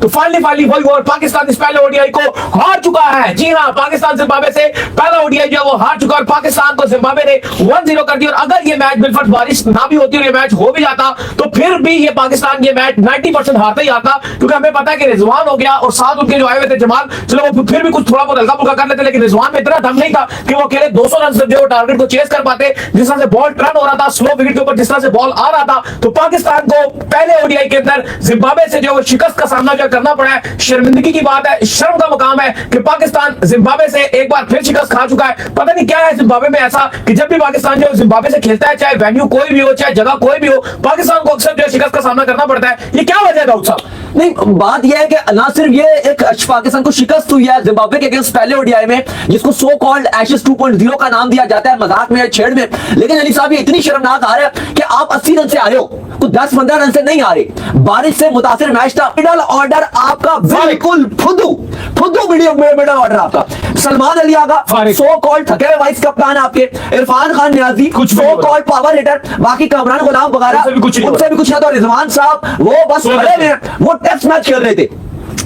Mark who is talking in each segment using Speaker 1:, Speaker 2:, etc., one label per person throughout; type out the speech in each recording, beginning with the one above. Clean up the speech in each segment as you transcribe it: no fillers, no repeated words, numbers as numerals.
Speaker 1: तो फाइनली वही और पाकिस्तान इस पहले ओडीआई को हार चुका है। जी हाँ, पाकिस्तान जिम्बाब्वे से पहला ओडीआई जो है वो हार चुका और पाकिस्तान को जिम्बाब्वे ने 1-0 कर दिया। और अगर ये मैच बिलफर्ज बारिश ना भी होती और ये मैच हो भी जाता तो फिर भी ये पाकिस्तान ये मैच 90% हारता ही आता, क्योंकि हमें पता है कि रिजवान हो गया और साथ उनके जो आए हुए थे जमाल, चलो वो फिर भी कुछ थोड़ा बहुत हल्का फुल्का कर लेते, लेकिन रिजवान में इतना दम नहीं था कि वो अकेले 200 रन से जो टारगेट को चेस कर पाते। जिस तरह से बॉल टर्न हो रहा था, स्लो विकेट के ऊपर जिस तरह से बॉल आ रहा था, तो पाकिस्तान को पहले ओडीआई के अंदर जिम्बाब्वे से जो शिकस्त का सामना जो करना पड़ा है, शर्मिंदगी की बात है, शर्म का मुकाम है कि पाकिस्तान जिम्बाब्वे से एक बार फिर शिकस्त खा चुका है। पता नहीं क्या है जिम्बाब्वे में ऐसा कि जब भी पाकिस्तान जो जिम्बाब्वे से खेलता है, चाहे वेन्यू कोई भी हो, चाहे जगह कोई भी हो, पाकिस्तान को अक्सर जो शिकस्त का सामना करना पड़ता है। ये क्या वजह है दाऊद साहब?
Speaker 2: नहीं, बात यह है कि ना सिर्फ ये एक पाकिस्तान को शिकस्त हुई है जिम्बाब्वे के अगेंस्ट पहले ओडीआई में, जिसको सो कॉल्ड एशेज 2.0 का नाम दिया जाता है मजाक में, छेड़ में, लेकिन अली साहब ये इतनी शर्मनाक हार है कि आप 80 रन से आ रहे हो, तो 10-15 रन से नहीं आ रहे। बारिश से मुतासिर मैच था, मिडल ऑर्डर आपका बिल्कुल फुद्दू वीडियो में, मिडल ऑर्डर आपका सलमान अली आगा सो कॉल्ड थके हुए वाइस कप्तान आपके, इरफान खान नियाजी कुछ सो कॉल्ड पावर हिटर, बाकी कामरान गुलाम वगैरह उनसे भी कुछ नहीं था। रिजवान साहब वो बस खड़े हैं, वो टेस्ट मैच खेल रहे थे।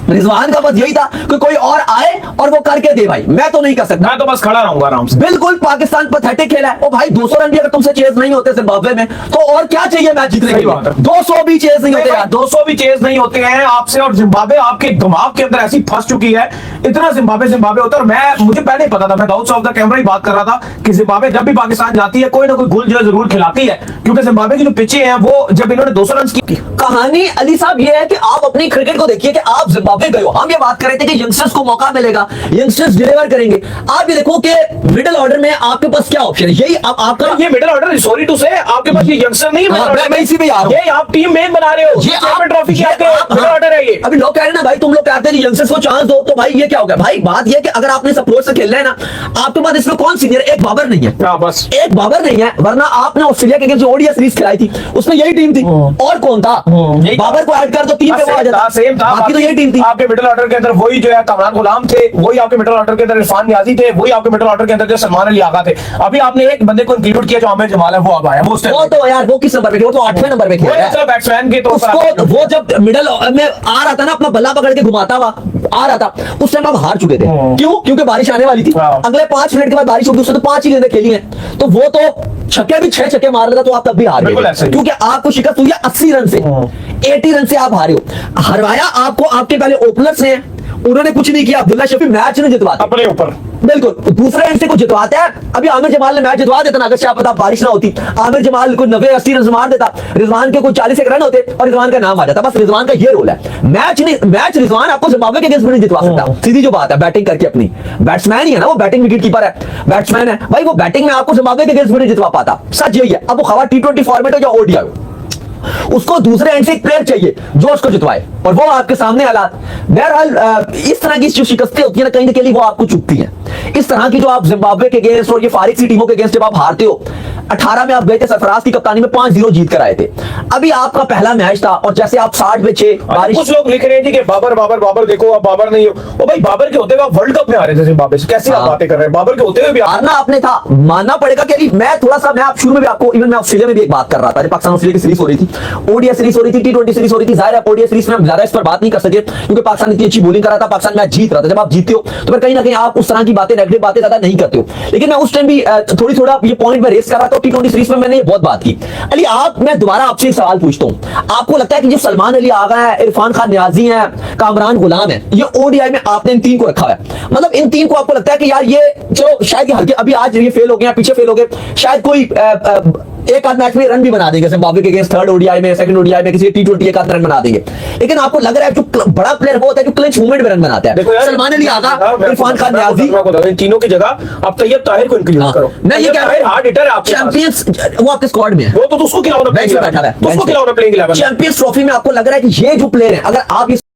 Speaker 2: रिजवान का बस यही था कि कोई और आए और वो करके दे। भाई मैं तो नहीं कर सकता,
Speaker 1: मैं तो बस खड़ा रहूंगा आराम से।
Speaker 2: बिल्कुल पाकिस्तान पैथेटिक खेला है। ओ भाई 200 रन भी अगर तुमसे चेज नहीं होते जिम्बाब्वे में तो और क्या चाहिए मैच जीतने के लिए? 200 भी चेज नहीं होते यार,
Speaker 1: 200 भी चेज नहीं होते हैं आपसे। और जिम्बाब्वे आपके दिमाग के अंदर ऐसी फंस चुकी है, इतना जिम्बाब्वे होता है। और मैं मुझे पहले ही पता था, मैं दाऊद साहब का कैमरा ही बात कर रहा था कि जिम्बाब्वे जब भी पाकिस्तान जाती है कोई ना कोई गुल जो जरूर खिलाती है, क्योंकि जिम्बाब्वे की जो पिचें हैं वो जब इन्होंने 200 रन की
Speaker 2: कहानी अली साहब ये है कि आप अपनी क्रिकेट को देखिए कि आप जिम्बाब्वे गए हो। हम ये बात कर रहे थे कि यंगस्टर्स को मौका मिलेगा, यंगस्टर्स डिलीवर करेंगे। आप ये देखो कि मिडिल ऑर्डर में आपके पास क्या ऑप्शन है, यही आपका
Speaker 1: ये मिडिल ऑर्डर, सॉरी टू से आपके पास ये यंगस्टर नहीं है।
Speaker 2: मैं इसी पे आ रहा हूं,
Speaker 1: ये आप टीम मेन बना रहे हो, ये ट्रॉफी की आपके मिडिल ऑर्डर है। ये
Speaker 2: अभी लोग कह रहे हैं ना भाई तुम लोग कहते हैं यंगस्टर्स को चांस दो, तो भाई ये क्या हो गया? भाई बात ये कि अगर आपने इस अप्रोच से खेलना है ना, आपके पास इसमें कौन सीनियर? एक बाबर नहीं है,
Speaker 1: बस
Speaker 2: एक बाबर नहीं है, वरना आपने ऑस्ट्रेलिया के अगेंस्ट जो ओडीआई सीरीज खिलाई थी उसमें यही टीम थी। और कौन था? बाबर को ऐड कर दो, टीम पे वो आ जाता,
Speaker 1: सेम था।
Speaker 2: बाकी तो यही टीम थी।
Speaker 1: आपके मिडिल ऑर्डर के अंदर वही जो है कामरान गुलाम थे, वही आपके मिडिल ऑर्डर के अंदर इरफान नियाजी थे, वही आपके मिडिल ऑर्डर के अंदर जो सलमान अली आगा थे। अभी आपने एक बंदे को इंक्लूड किया जो आमिर जमाल है, वो अब आया। वो
Speaker 2: तो यार वो किस नंबर पे? वो तो 8वें नंबर पे खेल रहा है
Speaker 1: बैट्समैन के तौर पर।
Speaker 2: वो जब मिडिल में आ रहा था ना, अपना बल्ला पकड़ के घुमाता हुआ आ रहा था, उस टाइम आप हार चुके थे। क्यों? क्योंकि बारिश आने वाली थी। अगले 5 मिनट के बाद बारिश होगी, उसने तो 5 ही गेंदें खेली हैं, तो वो तो छक्के भी 6 छक्के मार रहा था, तो आप तब भी हार गए, क्योंकि आपको शिकस्त हुई है 80 रन से। 80 रन से आप हारे हो। हरवाया आपको आपके पहले ओपनर्स ने, उन्होंने कुछ नहीं किया। अब्दुल्ला शफी मैच ने जितवा
Speaker 1: अपने ऊपर,
Speaker 2: बिल्कुल दूसरे एंड से को जितवाता है। अभी आमिर जमाल ने मैच जितवा देता ना, अगर क्या पता बारिश ना होती, आमिर जमाल को 90-80 रन मार देता, रिजवान के कोई 40 रन होते और रिजवान का नाम आ जाता। बस रिजवान का ये रोल है। मैच रिजवान आपको जिम्बाब्वे के अगेंस्ट नहीं जितवा सकता, सीधी जो बात है। बैटिंग करके अपनी, बैट्समैन ही है ना वो, बैटिंग विकेट कीपर है, बैट्समैन है भाई, वो बैटिंग में आपको जिम्बाब्वे के अगेंस्ट नहीं जितवा पाता। सच यही है। अब वो खबर T20 फॉर्मेट हो या ओडीआई हो, उसको दूसरे एंड से एक प्लेयर चाहिए जो उसको जितवाए, और वो आपके सामने हालात। बहरहाल इस तरह की जो शिकस्तें होती है ना, कहीं ना कहीं वो आपको चुभती हैं। इस तरह की जो आप जिम्बाब्वे के अगेंस्ट और ये फारिग सी टीमों के अगेंस्ट जब आप हारते हो, 18 में आप गए थे सरफराज की कप्तानी में 5-0 जीत कर आए थे। अभी आपका पहला मैच था और जैसे आप 60 में 6 बारिश।
Speaker 1: कुछ लोग लिख रहे हैं कि बाबर देखो, अब बाबर नहीं हो। ओ भाई, बाबर के होते हुए आप वर्ल्ड कप में आ रहे थे जिम्बाब्वे से, कैसे आप बातें कर रहे हैं? बाबर के होते हुए भी
Speaker 2: हारना आपने था, मानना पड़ेगा। कि मैं थोड़ा सा, मैं आप शुरू में भी आपको, इवन मैं ऑस्ट्रेलिया में भी एक बात कर रहा था, पाकिस्तान ऑस्ट्रेलिया की सीरीज हो रही थी, ओडीआई सीरीज हो रही थी, T20 सीरीज हो रही थी। जाहिर है ओडीआई सीरीज में हम ज्यादा इस पर बात नहीं कर सके क्योंकि पाकिस्तान इतनी अच्छी बॉलिंग कर रहा था, पाकिस्तान मैच जीत रहा था। जब आप जीतते हो तो फिर कहीं ना कहीं आप उस तरह की बातें, नेगेटिव बातें ज्यादा नहीं करते हो। लेकिन मैं उस टाइम भी थोड़ा ये पॉइंट में रेस कर रहा था। T20 सीरीज में मैंने बहुत बात की। अली मैं दोबारा आपसे एक सवाल पूछता हूं, आपको लगता है कि जो सलमान अली आगा है, इरफान खान नियाजी है, कामरान गुलाम है, ये ओडीआई में आपने इन 3 को रखा है, मतलब इन 3 को आपको लगता है कि यार ये चलो शायद ये हल्के, अभी आज ये फेल हो गए, पीछे फेल हो गए, शायद कोई एक आध मैच में रन भी बना देंगे जिम्बाब्वे के अगेंस्ट, थर्ड ओडीआई में, सेकंड ओडीआई में किसी T20 एक आध रन बना देंगे। लेकिन आपको लग रहा है जो बड़ा प्लेयर वो होता है जो क्लिंच मूवमेंट में रन बनाता है? सलमान अली आगा, इरफान खान नियाजी,
Speaker 1: इन तीनों की जगह आप तैयब ताहिर को इंक्लूड करो।
Speaker 2: मैं ये कह रहा हूं,
Speaker 1: हार्ड हिटर है आपके
Speaker 2: चैंपियंस वो आपके स्क्वाड में है,
Speaker 1: वो तो उसको खिलाओ ना,
Speaker 2: बेंच पे बैठा है,
Speaker 1: उसको खिलाओ ना प्लेइंग 11।
Speaker 2: चैंपियंस ट्रॉफी में आपको लग रहा है कि ये जो प्लेयर है, अगर आप